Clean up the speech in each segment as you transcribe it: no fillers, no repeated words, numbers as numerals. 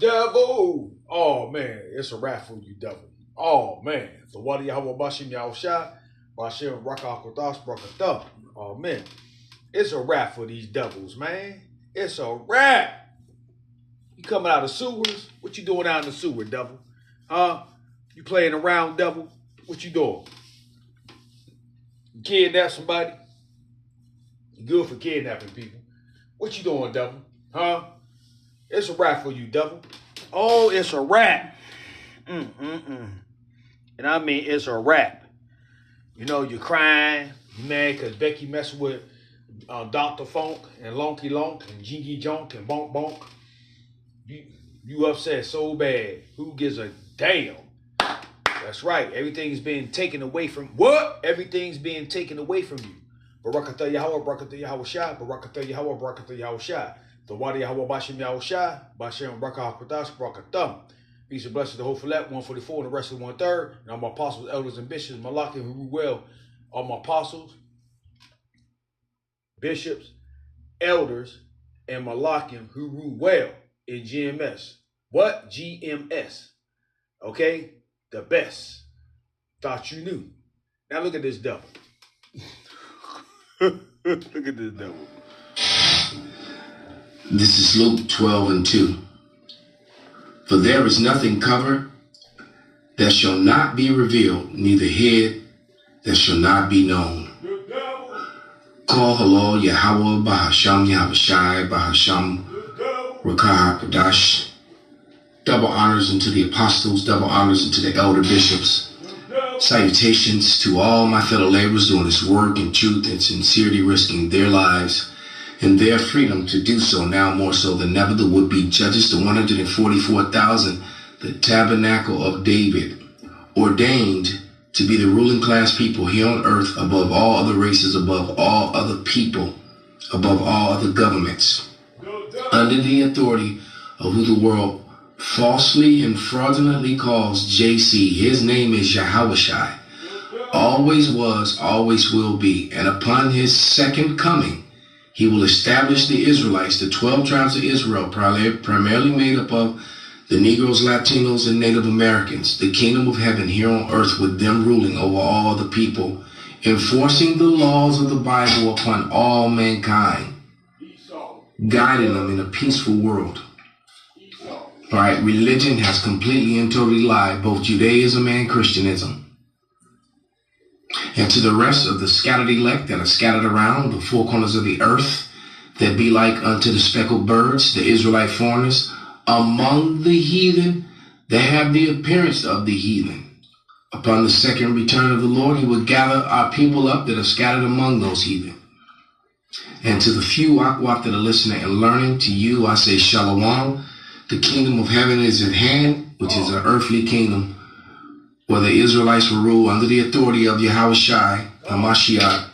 devil. Oh man, it's a wrap for you, devil. Oh man, the water Yahweh Bashim Yahushua, Bashim Rakakotas Brakatah. Oh man, it's a wrap for these devils, man. It's a wrap. You coming out of sewers? What you doing out in the sewer, devil? Huh? You playing around, devil? What you doing? You kidnap somebody? You good for kidnapping people. What you doing, devil? Huh? It's a wrap for you, devil. Oh, it's a wrap. And I mean, it's a wrap. You know, you're crying. You mad because Becky messing with Dr. Funk and Lonky Lonk and Jingy Jonk and Bonk Bonk. You upset so bad. Who gives a damn? That's right. Everything's being taken away from... What? Everything's being taken away from you. Barakatah Yahweh, Barakatah Yahweh Shah, Barakatah Yahweh, Barakatah Yahweh Shah. The water Yahweh Bashim Yahweh Shah, Bashim Barakah Kodash, Barakatah. Peace and blessings to the whole Filet, 144 and the rest of 1/3. And all my apostles, elders, and bishops, Malaki, who rule well. All my apostles, bishops, elders, and Malakim who rule well in GMS. What? GMS. Okay? The best. Thought you knew. Now look at this devil. Look at this devil. This is Luke 12:2. For there is nothing covered that shall not be revealed, neither hid that shall not be known. Call halal Yahweh Bahasham Yahushai Bahasham Rakah Kadash. Double honors unto the apostles, double honors unto the elder bishops. Salutations to all my fellow laborers doing this work in truth and sincerity, risking their lives and their freedom to do so, now more so than ever. The would-be judges, the 144,000, the tabernacle of David, ordained to be the ruling class people here on earth, above all other races, above all other people, above all other governments, under the authority of who the world falsely and fraudulently calls JC. His name is Yahushai. Always was, always will be. And upon his second coming, he will establish the Israelites, the 12 tribes of Israel, primarily made up of the Negroes, Latinos, and Native Americans, the kingdom of heaven here on earth, with them ruling over all the people, enforcing the laws of the Bible upon all mankind, guiding them in a peaceful world. All right, religion has completely and totally lied, both Judaism and Christianism. And to the rest of the scattered elect that are scattered around the four corners of the earth, that be like unto the speckled birds, the Israelite foreigners, among the heathen, that have the appearance of the heathen. Upon the second return of the Lord, he will gather our people up that are scattered among those heathen. And to the few Akwat that are listening and learning, to you I say Shalom. The kingdom of heaven is at hand, which is an earthly kingdom, where the Israelites will rule under the authority of Yahushai, Hamashiach,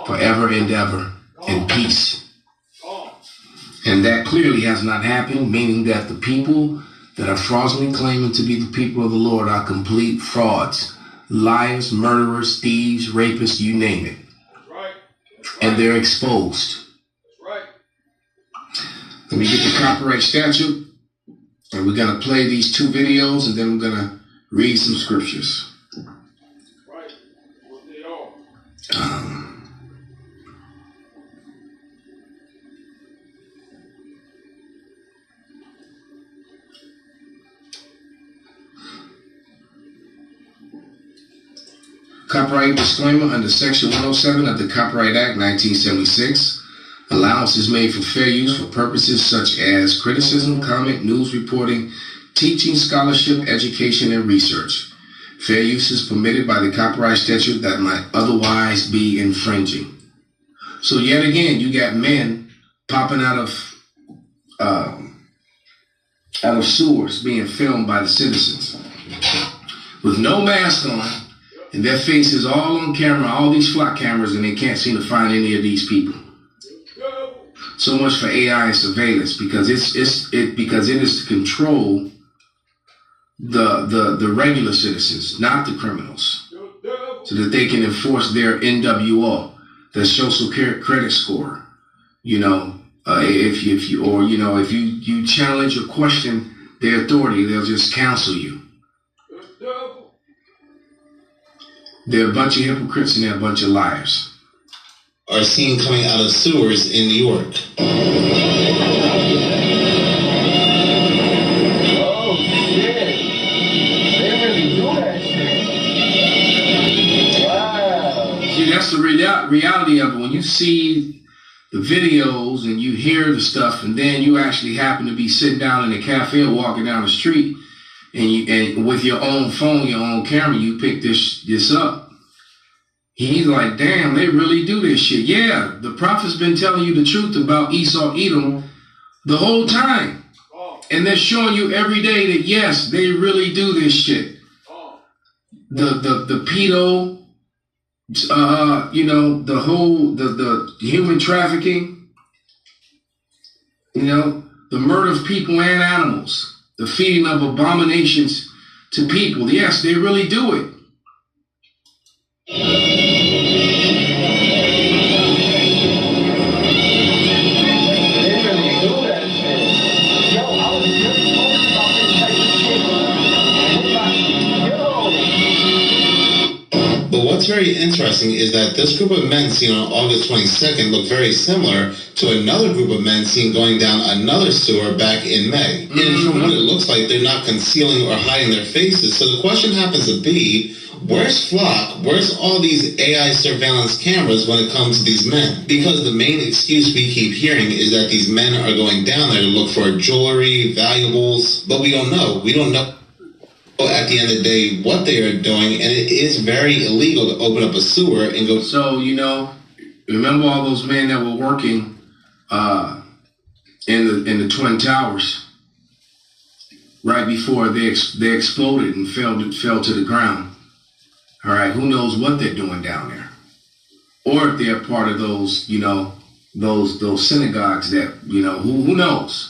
forever and ever, in peace. And that clearly has not happened, meaning that the people that are fraudulently claiming to be the people of the Lord are complete frauds, liars, murderers, thieves, rapists, you name it. And they're exposed. Let me get the copyright statute, and we're going to play these two videos, and then we're going to read some scriptures. Copyright disclaimer under Section 107 of the Copyright Act 1976. Allowance is made for fair use for purposes such as criticism, comment, news reporting, teaching, scholarship, education, and research. Fair use is permitted by the copyright statute that might otherwise be infringing. So yet again, you got men popping out of sewers being filmed by the citizens with no mask on, and their faces all on camera, all these flock cameras, and they can't seem to find any of these people. So much for AI and surveillance, because it is to control the regular citizens, not the criminals, so that they can enforce their NWO, their social credit score. You know, if you challenge or question their authority. They'll just counsel you. They're a bunch of hypocrites and they're a bunch of liars. Are seen coming out of sewers in New York. Oh, shit. They really do that shit. Wow. See, that's the reality of it. When you see the videos and you hear the stuff, and then you actually happen to be sitting down in a cafe or walking down the street, and with your own phone, your own camera, you pick this up. He's like, damn, they really do this shit. Yeah, the prophet's been telling you the truth about Esau, Edom the whole time. And they're showing you every day that, yes, they really do this shit. The pedo, the whole, the human trafficking, the murder of people and animals, the feeding of abominations to people. Yes, they really do it. But what's very interesting is that this group of men seen on August 22nd look very similar to another group of men seen going down another sewer back in May. And from what it looks like, they're not concealing or hiding their faces. So the question happens to be, where's Flock? Where's all these AI surveillance cameras when it comes to these men? Because the main excuse we keep hearing is that these men are going down there to look for jewelry, valuables, but we don't know. We don't know at the end of the day what they are doing, and it is very illegal to open up a sewer and go. So, remember all those men that were working in the Twin Towers right before they exploded and fell to the ground. All right, who knows what they're doing down there, or if they're part of those, those synagogues that, who knows?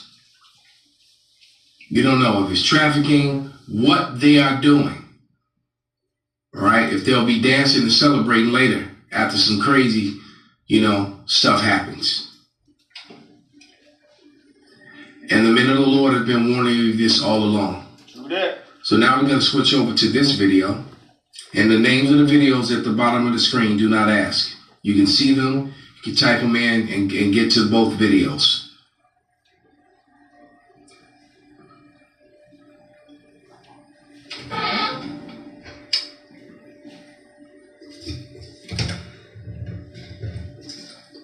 You don't know if it's trafficking, what they are doing. All right, if they'll be dancing and celebrating later after some crazy, stuff happens. And the men of the Lord have been warning you this all along. Do that. So now we're going to switch over to this video. And the names of the videos at the bottom of the screen, do not ask. You can see them, you can type them in and get to both videos.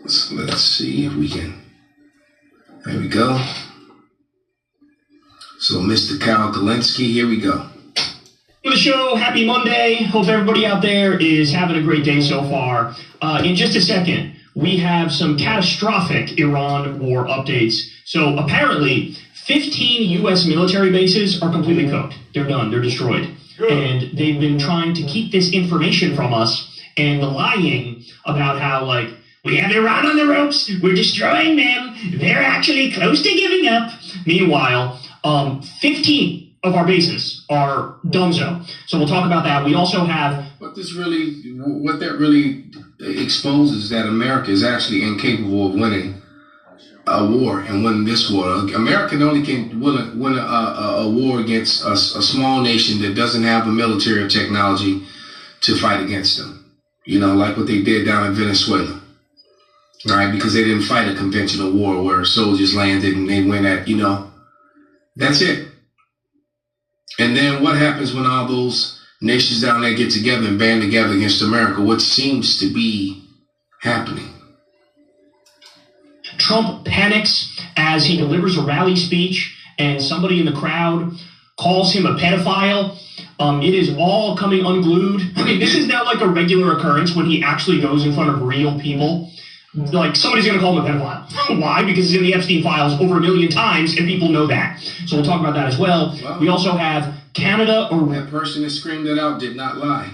So let's see if we can. There we go. So Mr. Kyle Kalinsky, here we go. For the show, happy Monday. Hope everybody out there is having a great day so far. In just a second, we have some catastrophic Iran war updates. So apparently, 15 U.S. military bases are completely cooked. They're done. They're destroyed. And they've been trying to keep this information from us and lying about how, we have Iran on the ropes. We're destroying them. They're actually close to giving up. Meanwhile, 15 of our bases are donezo. So we'll talk about that. We also have... What that really exposes that America is actually incapable of winning a war and winning this war. America only can win a war against a small nation that doesn't have the military or technology to fight against them. Like what they did down in Venezuela. Right? Because they didn't fight a conventional war where soldiers landed and they went at, that's it. And then what happens when all those nations down there get together and band together against America? What seems to be happening? Trump panics as he delivers a rally speech and somebody in the crowd calls him a pedophile. It is all coming unglued. I mean, this is now like a regular occurrence when he actually goes in front of real people. Like, somebody's going to call him a pedophile. Why? Because it's in the Epstein files over 1 million times, and people know that. So we'll talk about that as well. We also have Canada... That person that screamed that out did not lie.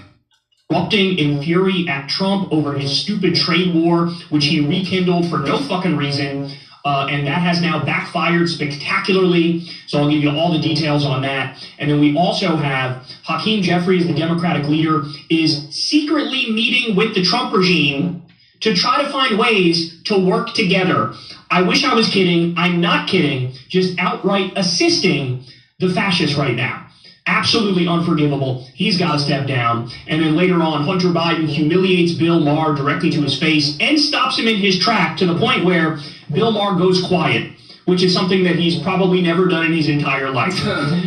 Erupting in fury at Trump over his stupid trade war, which he rekindled for no fucking reason. And that has now backfired spectacularly. So I'll give you all the details on that. And then we also have Hakeem Jeffries, the Democratic leader, is secretly meeting with the Trump regime to try to find ways to work together. I wish I was kidding. I'm not kidding. Just outright assisting the fascists right now. Absolutely unforgivable. He's got to step down. And then later on, Hunter Biden humiliates Bill Maher directly to his face and stops him in his track to the point where Bill Maher goes quiet, which is something that he's probably never done in his entire life.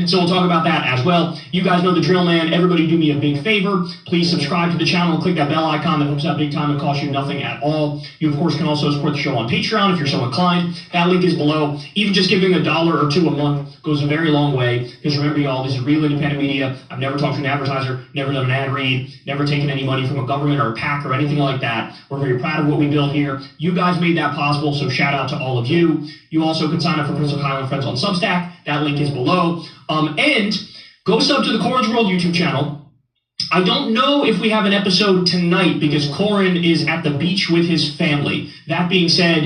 So we'll talk about that as well. You guys know the drill, man. Everybody do me a big favor. Please subscribe to the channel and click that bell icon. That helps out big time and costs you nothing at all. You, of course, can also support the show on Patreon if you're so inclined. That link is below. Even just giving $1 or $2 a month goes a very long way. Because remember, y'all, this is real independent media. I've never talked to an advertiser, never done an ad read, never taken any money from a government or a PAC or anything like that. We're very proud of what we built here. You guys made that possible, so shout out to all of you. You also can sign up for Principal Kyle and Friends on Substack. That link is below. And go sub to the Corin's World YouTube channel. I don't know if we have an episode tonight because Corin is at the beach with his family. That being said,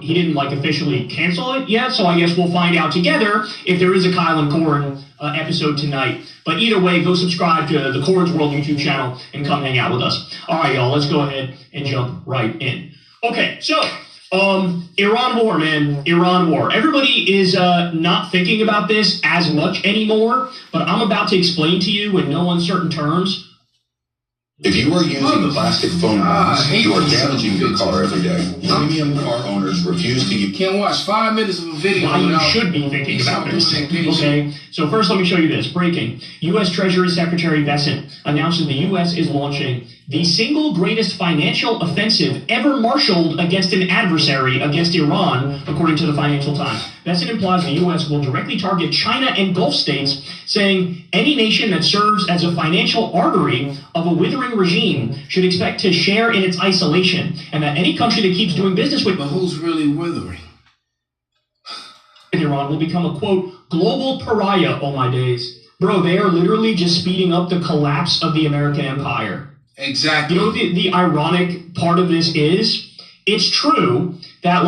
he didn't officially cancel it yet, so I guess we'll find out together if there is a Kyle and Corin episode tonight. But either way, go subscribe to the Corin's World YouTube channel and come hang out with us. All right, y'all, let's go ahead and jump right in. Okay, so Iran war, man. Iran war. Everybody is not thinking about this as much anymore, but I'm about to explain to you in no uncertain terms. If you are using plastic phone lines, you are damaging your car every day. Premium car owners refuse to use. Can't watch 5 minutes of a video. Why you should be thinking about this. Okay, so first let me show you this. Breaking. U.S. Treasury Secretary Bessent announces the U.S. is launching the single greatest financial offensive ever marshaled against an adversary, against Iran, according to the Financial Times. Bessent implies the U.S. will directly target China and Gulf states, saying any nation that serves as a financial artery of a withering regime should expect to share in its isolation, and that any country that keeps doing business with But who's really withering? Iran will become a, quote, global pariah. Oh my days. Bro, they are literally just speeding up the collapse of the American empire. Exactly. You know what the ironic part of this is? It's true that,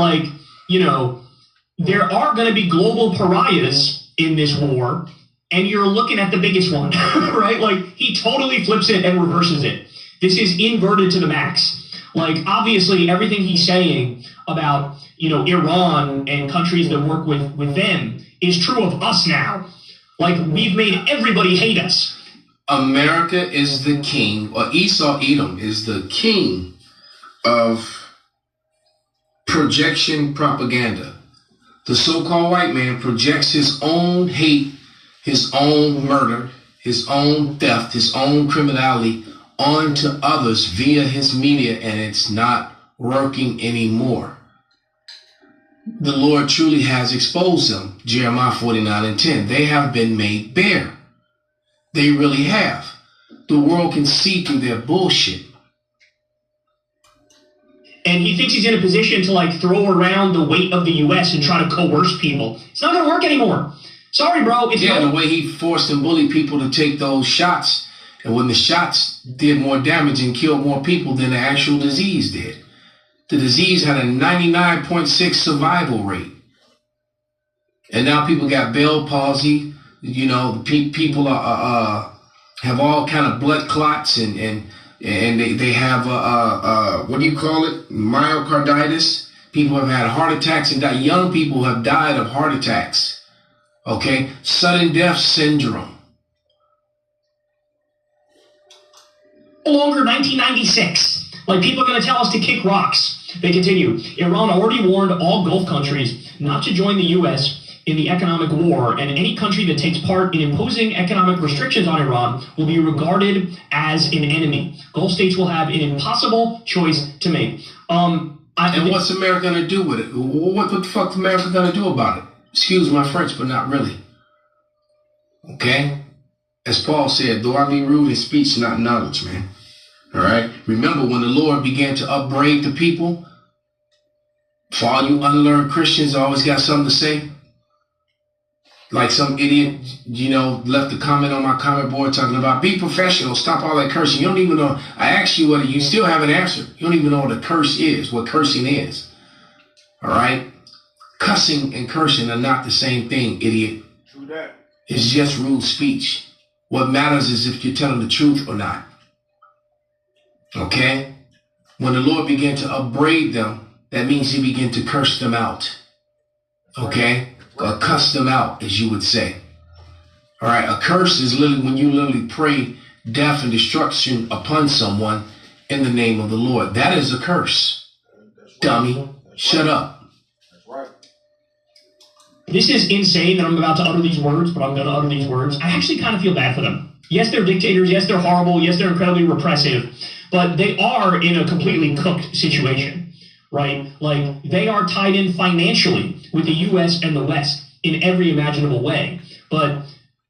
there are going to be global pariahs in this war, and you're looking at the biggest one, right? He totally flips it and reverses it. This is inverted to the max. Obviously, everything he's saying about, Iran and countries that work with them is true of us now. We've made everybody hate us. America is the king, or Esau Edom is the king of projection propaganda. The so-called white man projects his own hate, his own murder, his own theft, his own criminality onto others via his media, and it's not working anymore. The Lord truly has exposed them. Jeremiah 49:10. They have been made bare. They really have. The world can see through their bullshit. And he thinks he's in a position to throw around the weight of the U.S. and try to coerce people. It's not going to work anymore. Sorry, bro. The way he forced and bullied people to take those shots, and when the shots did more damage and killed more people than the actual disease did. The disease had a 99.6 survival rate. And now people got Bell palsy. People have all kind of blood clots and they have what do you call it? Myocarditis. People have had heart attacks and died. Young people have died of heart attacks. Okay, sudden death syndrome. No longer 1996. People are going to tell us to kick rocks. They continue. Iran already warned all Gulf countries not to join the U.S. in the economic war, and any country that takes part in imposing economic restrictions on Iran will be regarded as an enemy. Gulf states will have an impossible choice to make. And what's America going to do with it? What the fuck is America going to do about it? Excuse my French, but not really. Okay? As Paul said, though I be rude in speech, not knowledge, man. All right? Remember when the Lord began to upbraid the people? For all you unlearned Christians always got something to say. Like some idiot, left a comment on my comment board talking about be professional, stop all that cursing. You don't even know. I asked you you still haven't answered. You don't even know what a curse is, what cursing is. All right? Cussing and cursing are not the same thing, idiot. True that. It's just rude speech. What matters is if you're telling the truth or not. Okay? When the Lord began to upbraid them, that means he began to curse them out. Okay? Or cuss them out, as you would say. All right, a curse is literally when you literally pray death and destruction upon someone in the name of the Lord. That is a curse. Right. Dummy, shut up. That's right. This is insane that I'm about to utter these words, but I'm going to utter these words. I actually kind of feel bad for them. Yes, they're dictators. Yes, they're horrible. Yes, they're incredibly repressive. But they are in a completely cooked situation, right? Like, they are tied in financially with the U.S. and the West in every imaginable way. But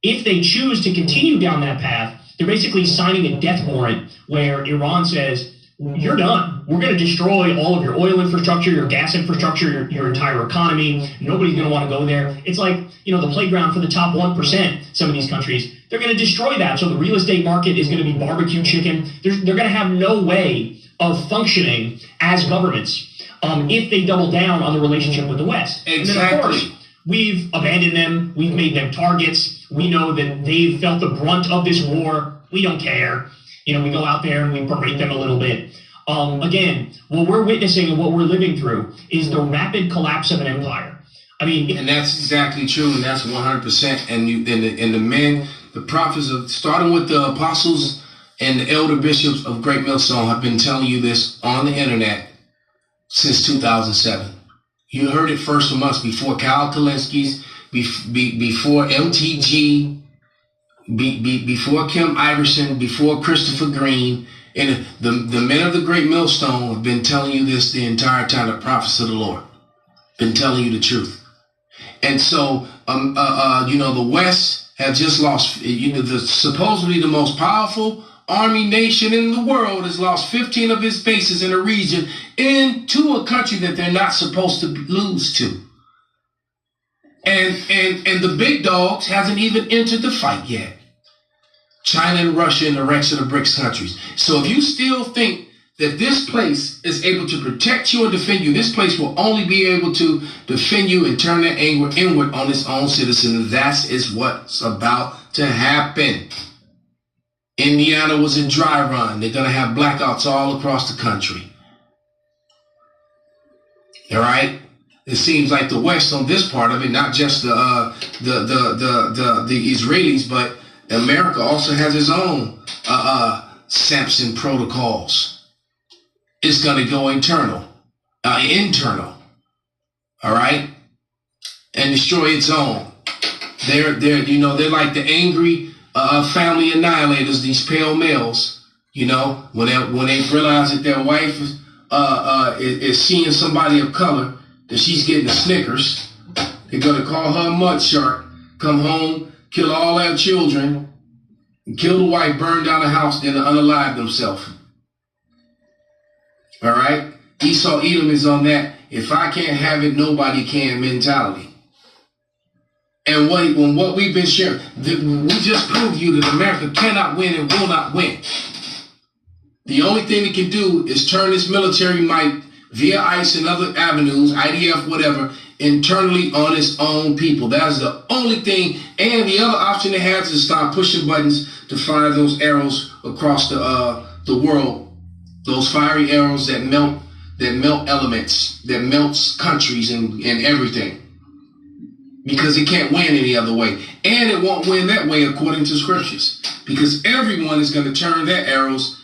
if they choose to continue down that path, they're basically signing a death warrant where Iran says, you're done. We're going to destroy all of your oil infrastructure, your gas infrastructure, your entire economy. Nobody's going to want to go there. It's like, the playground for the top 1%, some of these countries. They're going to destroy that. So the real estate market is going to be barbecue chicken. They're going to have no way of functioning as governments if they double down on the relationship with the West. Exactly. And then, of course, we've abandoned them. We've made them targets. We know that they've felt the brunt of this war. We don't care. We go out there and we berate them a little bit. Again, what we're witnessing and what we're living through is the rapid collapse of an empire. And that's exactly true, and that's 100%. And the men, the prophets, starting with the apostles and the elder bishops of Great Millstone, have been telling you this on the internet since 2007. You heard it first from us before Kyle Kalinski's, before MTG, before Kim Iverson, before Christopher Green, and the men of the Great Millstone have been telling you this the entire time. The prophets of the Lord been telling you the truth. And so, the West has just lost. Supposedly the most powerful army nation in the world has lost 15 of its bases in a region into a country that they're not supposed to lose to. And the big dogs hasn't even entered the fight yet. China and Russia and the rest of the BRICS countries. So if you still think that this place is able to protect you and defend you, this place will only be able to defend you and turn that anger inward on its own citizens. That is what's about to happen. Indiana was in dry run. They're going to have blackouts all across the country. All right? It seems like the West on this part of it, not just the Israelis, but America also has its own Samson protocols. It's going to go internal, all right, and destroy its own. They're like the angry family annihilators. These pale males, when they realize that their wife is seeing somebody of color, that she's getting a Snickers, they're going to call her a mud shark, come home, kill all their children, and kill the wife, burn down the house, then unalive themselves. All right? Esau Edom is on that if I can't have it, nobody can mentality. And what we've been sharing, we just proved to you that America cannot win and will not win. The only thing it can do is turn its military might via ICE and other avenues, IDF, whatever, internally on its own people. That's the only thing. And the other option it has is start pushing buttons to fire those arrows across the world. Those fiery arrows that melt elements, that melts countries and everything. Because it can't win any other way. And it won't win that way according to scriptures. Because everyone is going to turn their arrows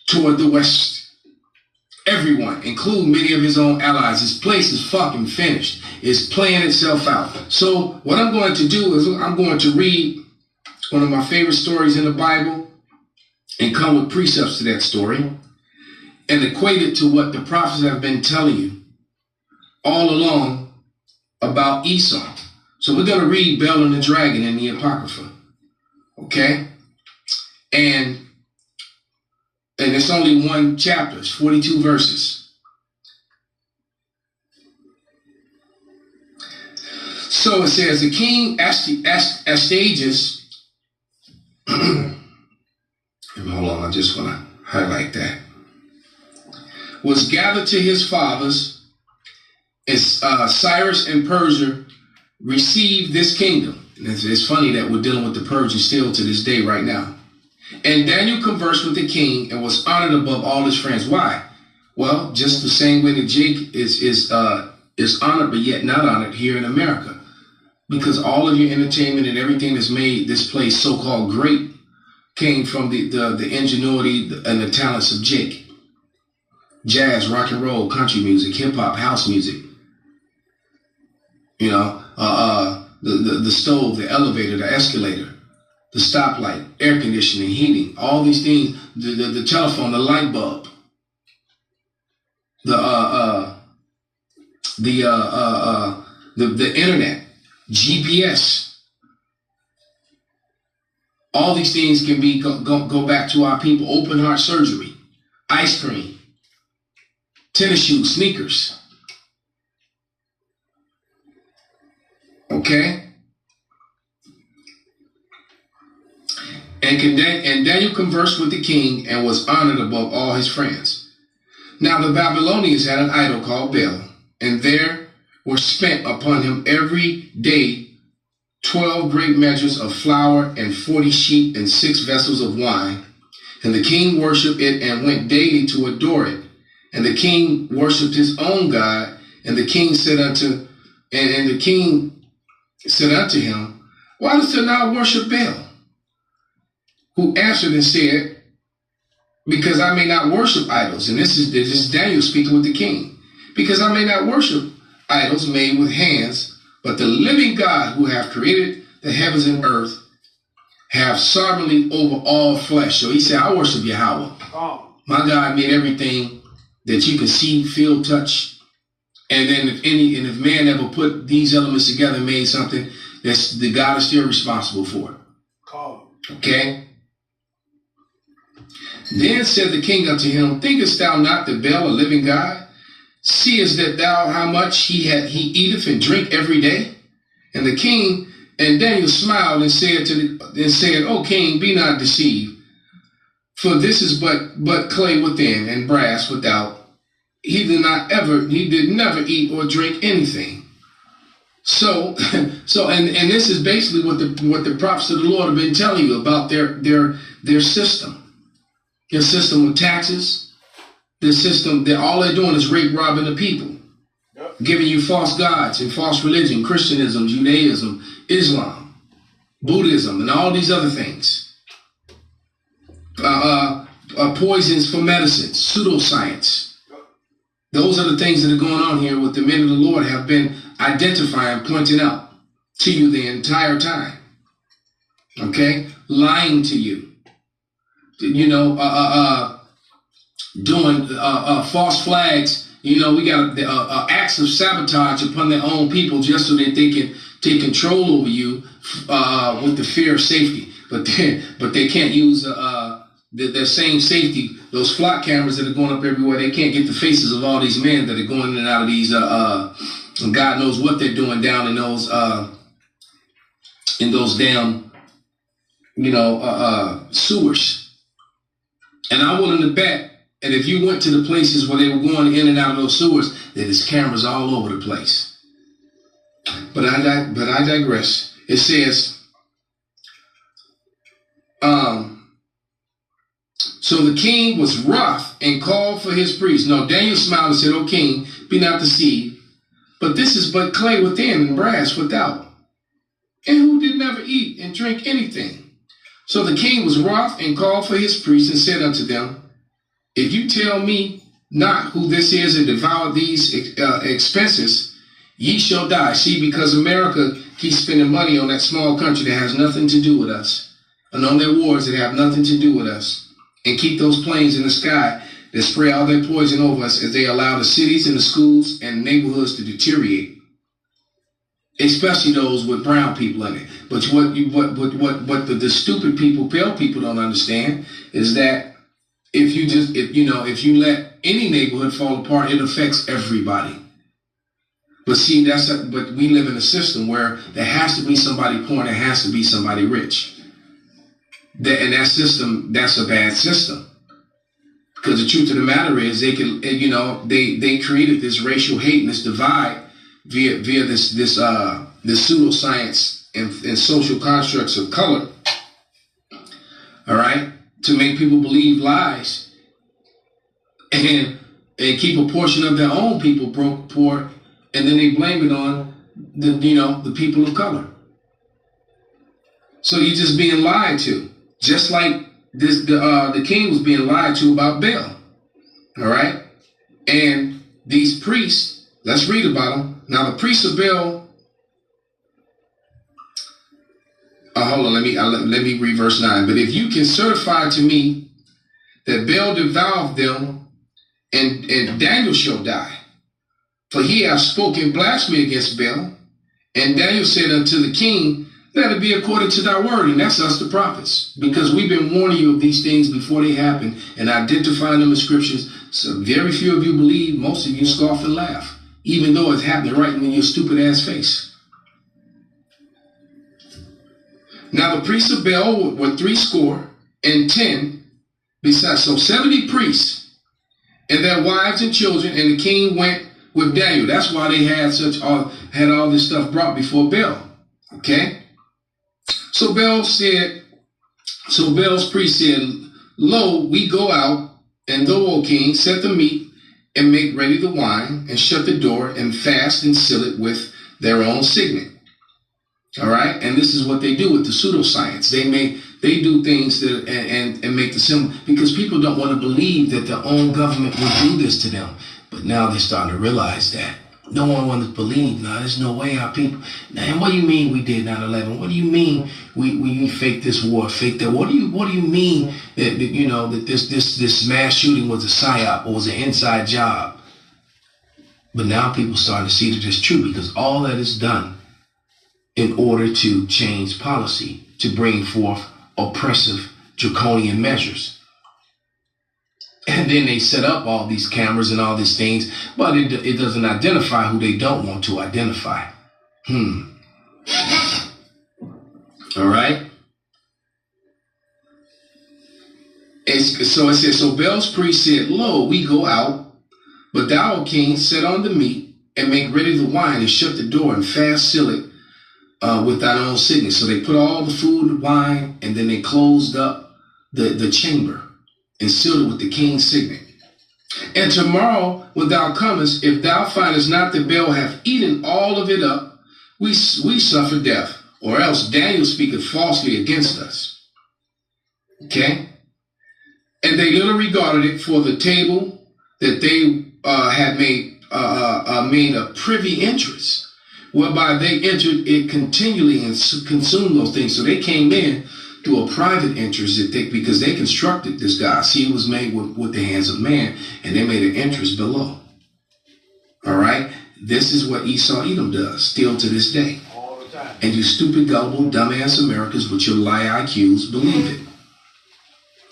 toward the West. Everyone, including many of his own allies. His place is fucking finished. It's playing itself out. So what I'm going to do is I'm going to read one of my favorite stories in the Bible and come with precepts to that story and equate it to what the prophets have been telling you all along about Esau. So we're going to read Bel and the Dragon in the Apocrypha. Okay? And it's only one chapter. It's 42 verses. So it says, the king Astyages, hold on, I just want to highlight that, was gathered to his fathers as Cyrus and Persia received this kingdom. And it's funny that we're dealing with the Persians still to this day right now. And Daniel conversed with the king and was honored above all his friends. Why? Well, just the same way that Jake is honored but yet not honored here in America. because all of your entertainment and everything that's made this place so-called great came from the ingenuity and the talents of Jake. Jazz, rock and roll, country music, hip hop, house music. You know, the stove, the elevator, the escalator, the stoplight, air conditioning, heating, all these things, the telephone, the light bulb, the internet, GPS. All these things can be go back to our people. Open heart surgery, ice cream, tennis shoes, sneakers. Okay? And Daniel conversed with the king and was honored above all his friends. Now the Babylonians had an idol called Baal, and there were spent upon him every day 12 great measures of flour and 40 sheep and 6 vessels of wine. And the king worshipped it and went daily to adore it. And the king worshipped his own God. And the king said unto him, why dost thou not worship Baal? Who answered and said, because I may not worship idols. And this is Daniel speaking with the king. Because I may not worship idols made with hands, but the living God who hath created the heavens and earth have sovereignty over all flesh. So he said, I worship Yahweh. Oh. My God made everything that you can see, feel, touch. And then if man ever put these elements together and made something, that's the God is still responsible for it. Okay? Then said the king unto him, thinkest thou not that Baal a living God? Seest that thou how much he eateth and drink every day? And the king and Daniel smiled and said, O king, be not deceived, for this is but clay within and brass without. He did never eat or drink anything. So and this is basically what the prophets of the Lord have been telling you about their system. Their system with taxes. The system that all they're doing is rape, robbing the people, giving you false gods and false religion, Christianism, Judaism, Islam, Buddhism, and all these other things. Poisons for medicine, pseudoscience. Those are the things that are going on here with the men of the Lord have been identifying, pointing out to you the entire time. Okay? Lying to you. You know, doing false flags. You know, we got acts of sabotage upon their own people just so that they can take control over you with the fear of safety. But they can't use their same safety. Those flock cameras that are going up everywhere, they can't get the faces of all these men that are going in and out of these. God knows what they're doing down in those damn, sewers. And I'm willing to bet, and if you went to the places where they were going in and out of those sewers, that there's cameras all over the place. But I digress. It says, so the king was wroth and called for his priests. No, Daniel smiled and said, O king, be not deceived, but this is but clay within and brass without, and who did never eat and drink anything. So the king was wroth and called for his priests and said unto them, if you tell me not who this is and devour these expenses, ye shall die. See, because America keeps spending money on that small country that has nothing to do with us, and on their wars that have nothing to do with us, and keep those planes in the sky that spray all their poison over us as they allow the cities and the schools and neighborhoods to deteriorate. Especially those with brown people in it. But what the stupid people, pale people don't understand is that if you let any neighborhood fall apart, it affects everybody. But see, but we live in a system where there has to be somebody poor and there has to be somebody rich. And that system, that's a bad system. Because the truth of the matter is they created this racial hate and this divide via this pseudoscience and social constructs of color, all right, to make people believe lies and keep a portion of their own people broke, poor, and then they blame it on the people of color. So you're just being lied to, just like the king was being lied to about Baal. All right, and these priests. Let's read about them. Now the priests of Baal. Hold on, let me read verse 9. But if you can certify to me that Baal devoured them, and Daniel shall die, for he hath spoken blasphemy against Baal. And Daniel said unto the king, let it be according to thy word. And that's us, the prophets, because we've been warning you of these things before they happen and identifying them in scriptures. So very few of you believe, most of you scoff and laugh, even though it's happening right in your stupid ass face. Now the priests of Baal were 70 besides, so 70 priests and their wives and children, and the king went with Daniel. That's why they had all this stuff brought before Baal. Okay. So Baal's priest said, lo, we go out, and thou, O king, set the meat and make ready the wine, and shut the door, and fast and seal it with their own signet. All right, and this is what they do with the pseudoscience. They do things that and make the symbol, because people don't want to believe that their own government will do this to them. But now they're starting to realize that. No one wants to believe. Now, there's no way our people. Now, and what do you mean we did 9/11? What do you mean we faked this war, faked that? What do you mean that this mass shooting was a psyop or was an inside job? But now people starting to see that it's true, because all that is done in order to change policy, to bring forth oppressive, draconian measures. And then they set up all these cameras and all these things, but it doesn't identify who they don't want to identify. All right. So it says, so Baal's priest said, lo, we go out, but thou, O king, set on the meat and make ready the wine and shut the door and fast seal it with thine own signet. So they put all the food, the wine, and then they closed up the chamber and sealed it with the king's signet. And tomorrow, when thou comest, if thou findest not that Baal hath eaten all of it up, we suffer death, or else Daniel speaketh falsely against us. Okay? And they little regarded it for the table that they had made a privy interest, whereby they entered it continually and consumed those things. So they came in to a private interest because they constructed this God. See, it was made with the hands of man, and they made an interest below. All right? This is what Esau Edom does, still to this day. All the time. And you stupid, gullible, dumbass Americans with your lie IQs believe it.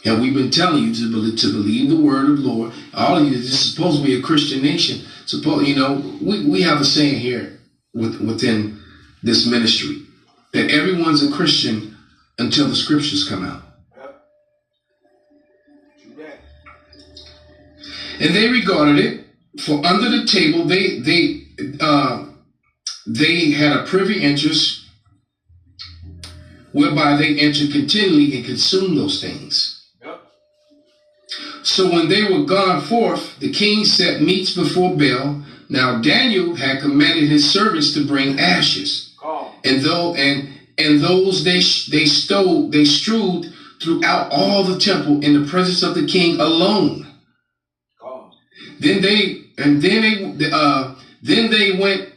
And we've been telling you to believe the word of the Lord. All of you, this is supposed to be a Christian nation. We have a saying here within this ministry that everyone's a Christian until the scriptures come out. Yep. And they regarded it, for under the table they had a privy interest, whereby they entered continually and consumed those things. Yep. So when they were gone forth, the king set meats before Baal. Now Daniel had commanded his servants to bring ashes, and those they strewed throughout all the temple in the presence of the king alone. Then they went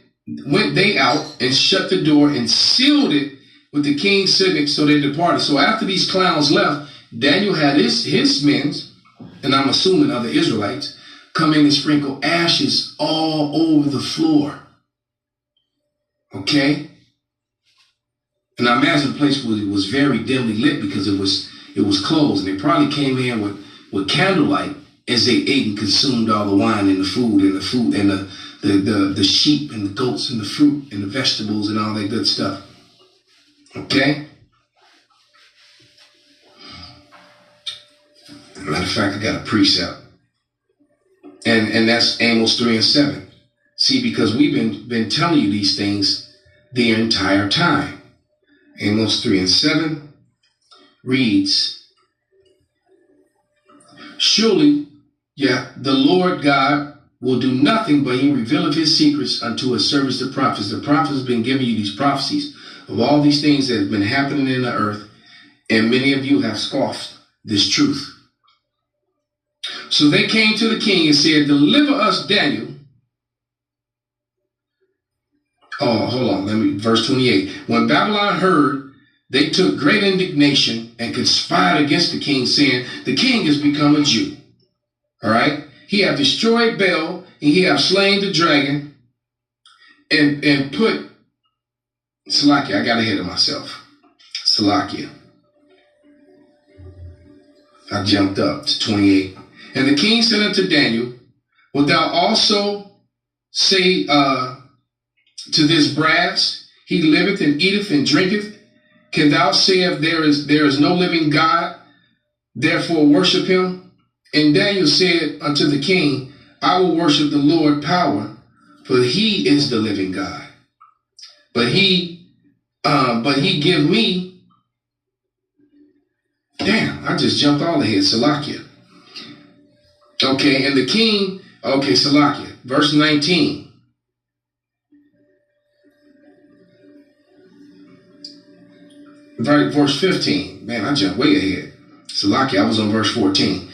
out and shut the door and sealed it with the king's signet, so they departed. So after these clowns left, Daniel had his men, and I'm assuming other Israelites, come in and sprinkle ashes all over the floor. Okay? And I imagine the place was very dimly lit because it was closed, and they probably came in with candlelight as they ate and consumed all the wine and the food and the sheep and the goats and the fruit and the vegetables and all that good stuff. Okay? Matter of fact, I got a precept. And that's Amos 3:7. See, because we've been telling you these things the entire time. Amos 3:7 reads, surely, the Lord God will do nothing, but he revealeth his secrets unto his servants the prophets. The prophets have been giving you these prophecies of all these things that have been happening in the earth, and many of you have scoffed this truth. So they came to the king and said, deliver us, Daniel. Oh, hold on. Verse 28. When Babylon heard, they took great indignation and conspired against the king, saying, the king has become a Jew. All right. He hath destroyed Baal, and he hath slain the dragon, and put, Salakia, I got ahead of myself. Salakia. I jumped up to 28. And the king said unto Daniel, wilt thou also say to this brass, he liveth and eateth and drinketh? Can thou say if there is no living God, therefore worship him? And Daniel said unto the king, I will worship the Lord power, for he is the living God. But he give me, damn, I just jumped all ahead, Salakia. Okay, and the king, okay, Salakia, verse 19. Verse 15. Man, I jumped way ahead. Salakia, I was on verse 14.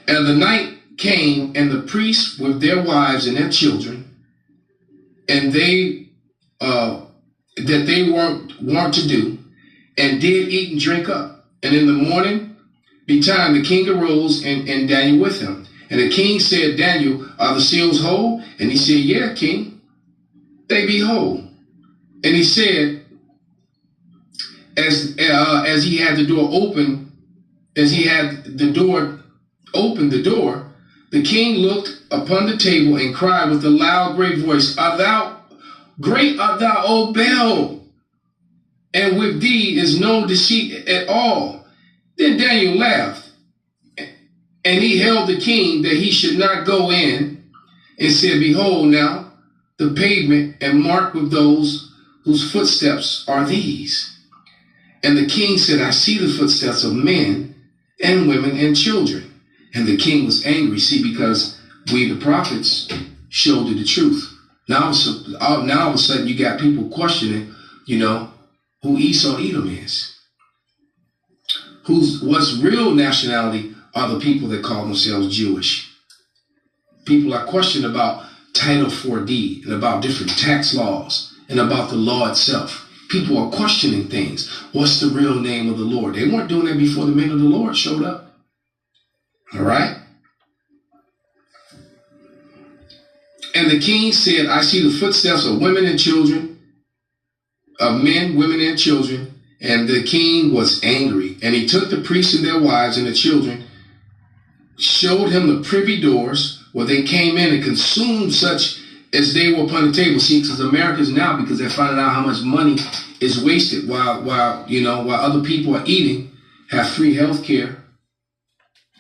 And the night came, and the priests with their wives and their children, and they that they weren't to do, and did eat and drink up. And in the morning betime the king arose, and Daniel with him. And the king said, Daniel, are the seals whole? And he said, yeah, king, they be whole. And he said, as he had the door open, the king looked upon the table and cried with a loud, great voice, great art thou, O Baal, and with thee is no deceit at all. Then Daniel laughed, and he held the king that he should not go in, and said, behold now the pavement, and marked with those whose footsteps are these. And the king said, I see the footsteps of men and women and children. And the king was angry, because we, the prophets, showed you the truth. Now all of a sudden you got people questioning, who Esau Edom is. What's real nationality are the people that call themselves Jewish. People are questioning about Title 4D and about different tax laws and about the law itself. People are questioning things. What's the real name of the Lord? They weren't doing that before the men of the Lord showed up. All right. And the king said, I see the footsteps of women and children, of men, women, and children. And the king was angry. And he took the priests and their wives and the children, showed him the privy doors where they came in and consumed such as they were upon the table. See, because Americans now, because they're finding out how much money is wasted while other people are eating, have free health care,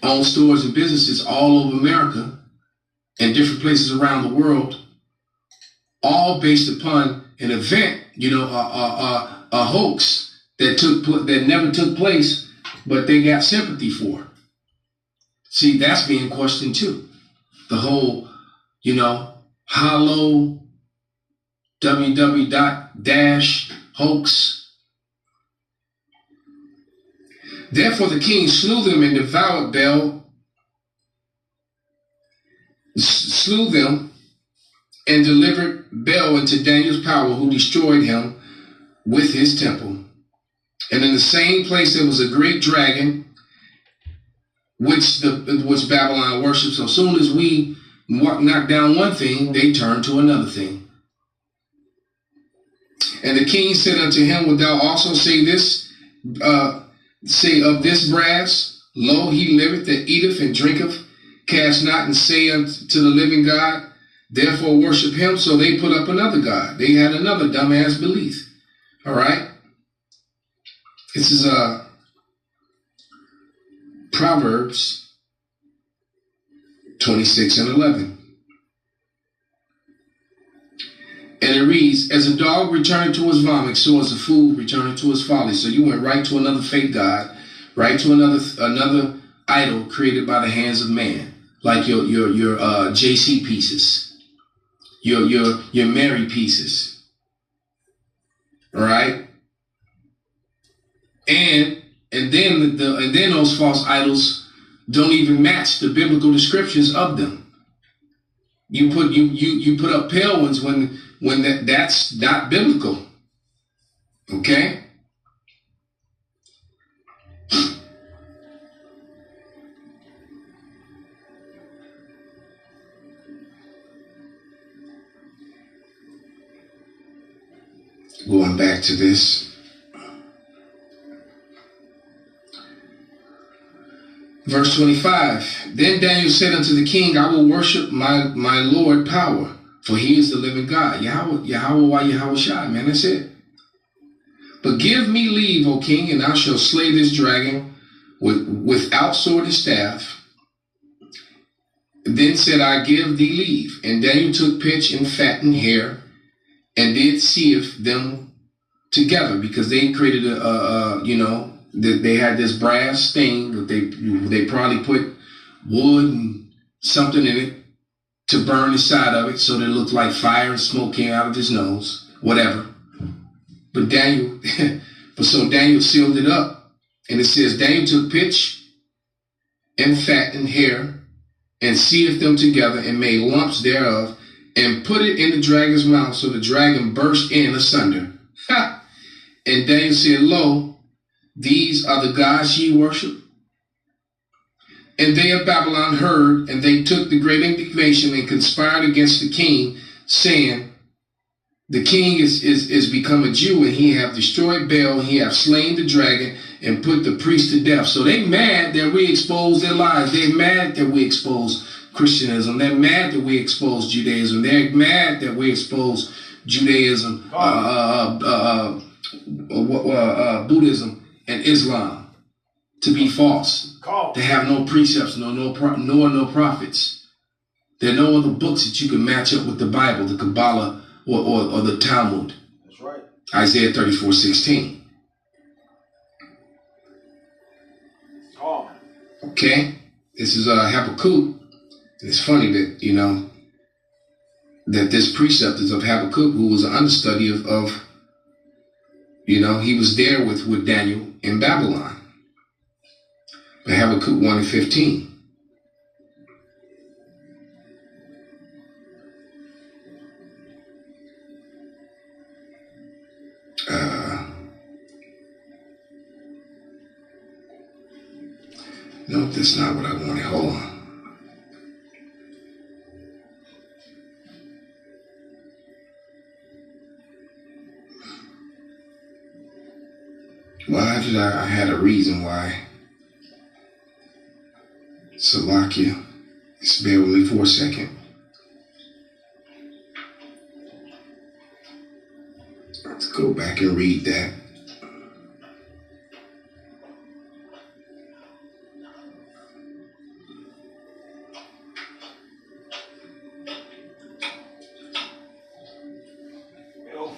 own stores and businesses all over America and different places around the world, all based upon an event, a hoax that never took place, but they got sympathy for. See, that's being questioned too. The whole, hollow www. hoax. Therefore the king slew them and devoured Baal, slew them and delivered Baal into Daniel's power, who destroyed him with his temple. And in the same place there was a great dragon, which Babylon worshipped. So as soon as we knock down one thing, they turn to another thing. And the king said unto him, wilt thou also say this, say of this brass, lo, he liveth that eateth and drinketh, cast not and say unto the living God, therefore worship him. So they put up another god. They had another dumbass belief. All right. This is Proverbs 26 and 11. And it reads, as a dog returned to his vomit, so is a fool returning to his folly. So you went right to another fake god, right to another idol created by the hands of man. like your JC pieces, your Mary pieces, all right? And then those false idols don't even match the biblical descriptions of them. You put up pale ones when that's not biblical. Okay? Going back to this. Verse 25. Then Daniel said unto the king, I will worship my Lord power, for he is the living God. Yahweh Shai, man, that's it. But give me leave, O king, and I shall slay this dragon without sword and staff. Then said I, give thee leave. And Daniel took pitch and fattened hair, and did seeth them together, because they created they had this brass thing that they probably put wood and something in it to burn inside of it, so that it looked like fire and smoke came out of his nose, whatever. But Daniel sealed it up, and it says Daniel took pitch and fattened hair, and seeth them together, and made lumps thereof, and put it in the dragon's mouth, so the dragon burst in asunder. And Daniel said, Lo, these are the gods ye worship. And they of Babylon heard, and they took the great indignation and conspired against the king, saying, the king is become a Jew, and he have destroyed Baal, and he have slain the dragon, and put the priest to death. So they mad that we expose their lies. They're mad that we expose Christianism. They're mad that we expose Judaism. They're mad that we expose Judaism, Buddhism, and Islam to be false. They have no precepts, nor no prophets. There are no other books that you can match up with the Bible, the Kabbalah, or the Talmud. That's right. Isaiah 34:16. Okay, this is Habakkuk. It's funny that that this precept is of Habakkuk, who was an understudy of he was there with Daniel in Babylon. But Habakkuk 1:15. No, that's not what I wanted. Hold on. Why did I had a reason why. Salakia. Just bear with me for a second. Let's go back and read that.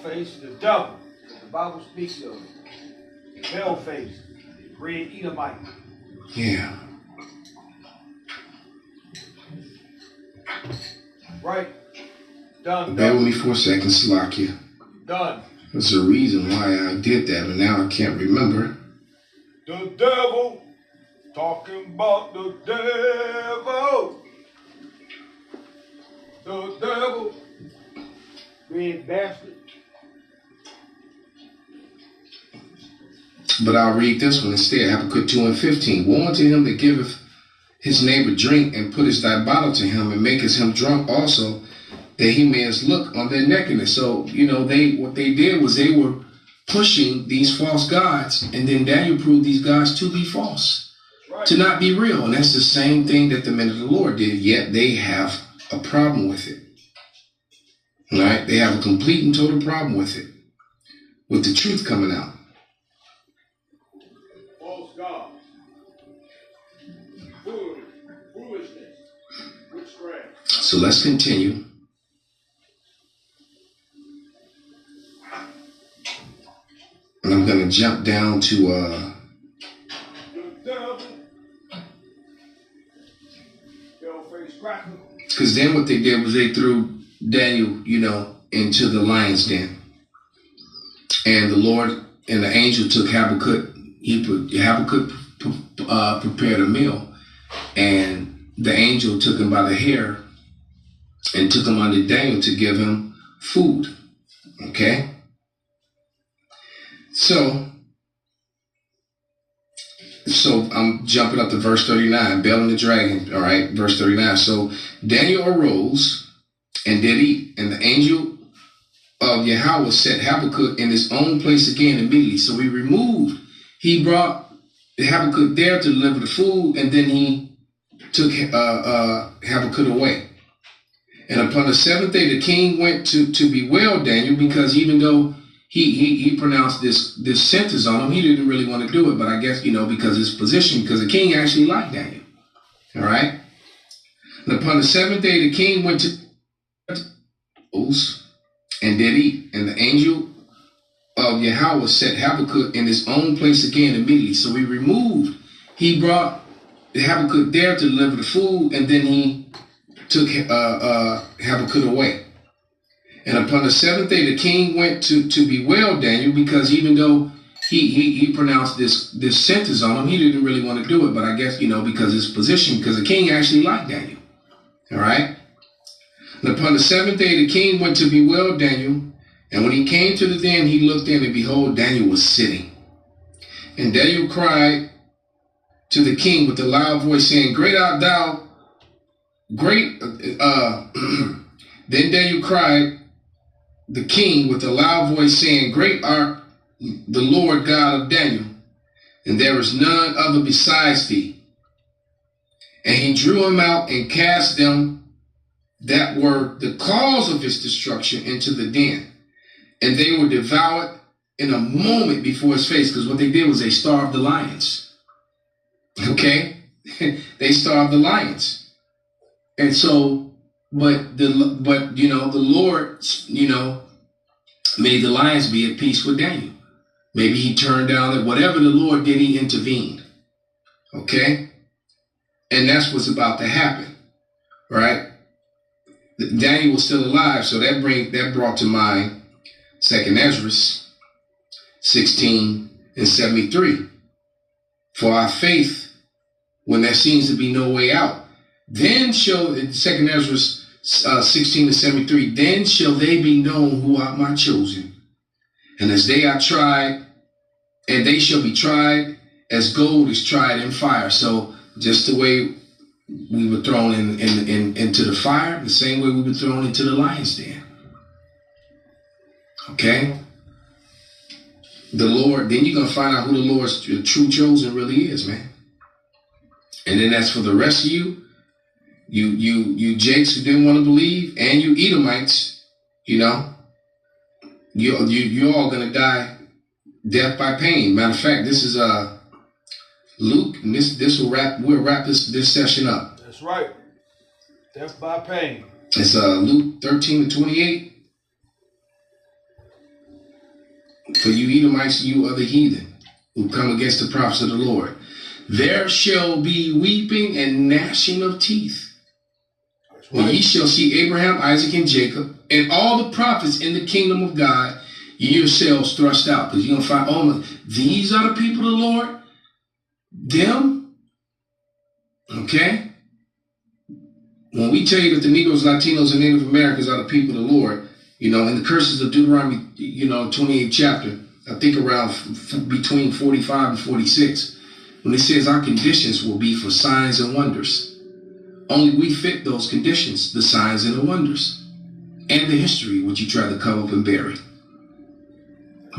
Face the devil. The Bible speaks of it. Pale face, red Edomite. Yeah. Right. Done. Bear with me for a second, Salakia. Done. There's a reason why I did that, but now I can't remember. The devil. Talking about the devil. The devil. Red bastard. But I'll read this one instead. Habakkuk 2:15. Woe unto him that giveth his neighbor drink, and putteth thy bottle to him, and maketh him drunk also, that he mayest look on their nakedness. So, what they did was they were pushing these false gods, and then Daniel proved these gods to be false, to not be real. And that's the same thing that the men of the Lord did, yet they have a problem with it. All right? They have a complete and total problem with it, with the truth coming out. So let's continue. And I'm going to jump down to Because then what they did was they threw Daniel, into the lion's den. And the Lord and the angel took Habakkuk. Habakkuk prepared a meal. And the angel took him by the hair and took him under Daniel to give him food. Okay? So I'm jumping up to verse 39, Bel and the dragon. All right, verse 39. So Daniel arose and did eat, and the angel of Yahweh set Habakkuk in his own place again immediately. So he brought Habakkuk there to deliver the food, and then he took Habakkuk away. And upon the seventh day, the king went to bewail Daniel, because even though he pronounced this sentence on him, he didn't really want to do it. But I guess, because his position, because the king actually liked Daniel. All right. And upon the seventh day, the king went to and did eat. And the angel of Yahweh set Habakkuk in his own place again immediately. So he brought Habakkuk there to deliver the food, and then he took Habakkuk away. And upon the seventh day, the king went to bewail Daniel, because even though he pronounced this sentence on him, he didn't really want to do it. But I guess, because his position, because the king actually liked Daniel. All right. And upon the seventh day, the king went to bewail Daniel. And when he came to the den, he looked in, and behold, Daniel was sitting. And Daniel cried to the king with a loud voice, saying, Great art thou, great. Then Daniel cried the king with a loud voice, saying, Great art the Lord God of Daniel, and there is none other besides thee. And he drew him out and cast them that were the cause of his destruction into the den. And they were devoured in a moment before his face, because what they did was they starved the lions. Okay? They starved the lions. And so, but the Lord, made the lions be at peace with Daniel. Maybe he turned down that whatever the Lord did, he intervened. Okay? And that's what's about to happen. Right? Daniel was still alive, so that brought to mind 2nd Ezra 16 and 73. For our faith, when there seems to be no way out, then shall, 2nd Ezra 16 and 73, then shall they be known who are my chosen. And as they are tried, and they shall be tried as gold is tried in fire. So just the way we were thrown into the fire, the same way we were thrown into the lion's den. Okay? The Lord, then you're going to find out who the Lord's true chosen really is, man. And then as for the rest of you Jakes who didn't want to believe, and you Edomites, you're all going to die death by pain. Matter of fact, this is Luke, and we'll wrap this session up. That's right. Death by pain. It's Luke 13 to 28. For you Edomites, you other heathen who come against the prophets of the Lord, there shall be weeping and gnashing of teeth. Right. When ye shall see Abraham, Isaac, and Jacob, and all the prophets in the kingdom of God, ye yourselves thrust out. Because you're going to find, these are the people of the Lord. Them. Okay? When we tell you that the Negroes, Latinos, and Native Americans are the people of the Lord, in the curses of Deuteronomy, 28th chapter, I think around between 45 and 46, when it says our conditions will be for signs and wonders. Only we fit those conditions, the signs and the wonders, and the history which you try to cover up and bury.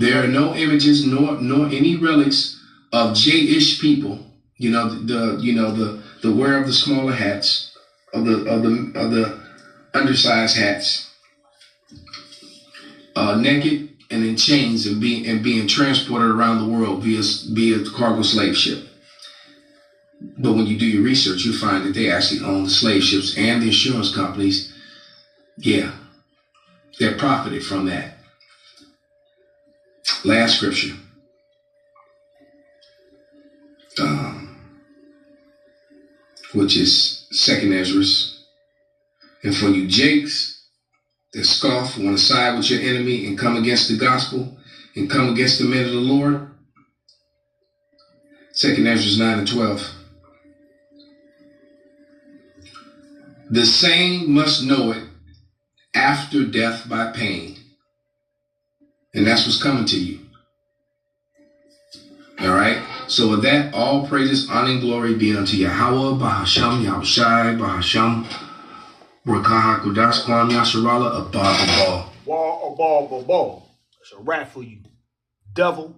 There are no images nor any relics of J-ish people, the wearer of the smaller hats, of the undersized hats, naked and in chains and being transported around the world via cargo slave ship. But when you do your research, you find that they actually own the slave ships and the insurance companies. Yeah, they're profited from that. Last scripture. Which is 2nd Ezra And for you Jakes that scoff, want to side with your enemy and come against the gospel and come against the men of the Lord, 2 Ezra 9 and 12. The same must know it after death by pain. And that's what's coming to you. All right? So with that, all praises, honor, and glory be unto Yahweh, Bahasham, Yahushai, Bahasham, Rakaha, Kudas, Kwam, Yasharala, Abba, Abba. Wall, a ball, ball, ball. That's a rap for you, devil.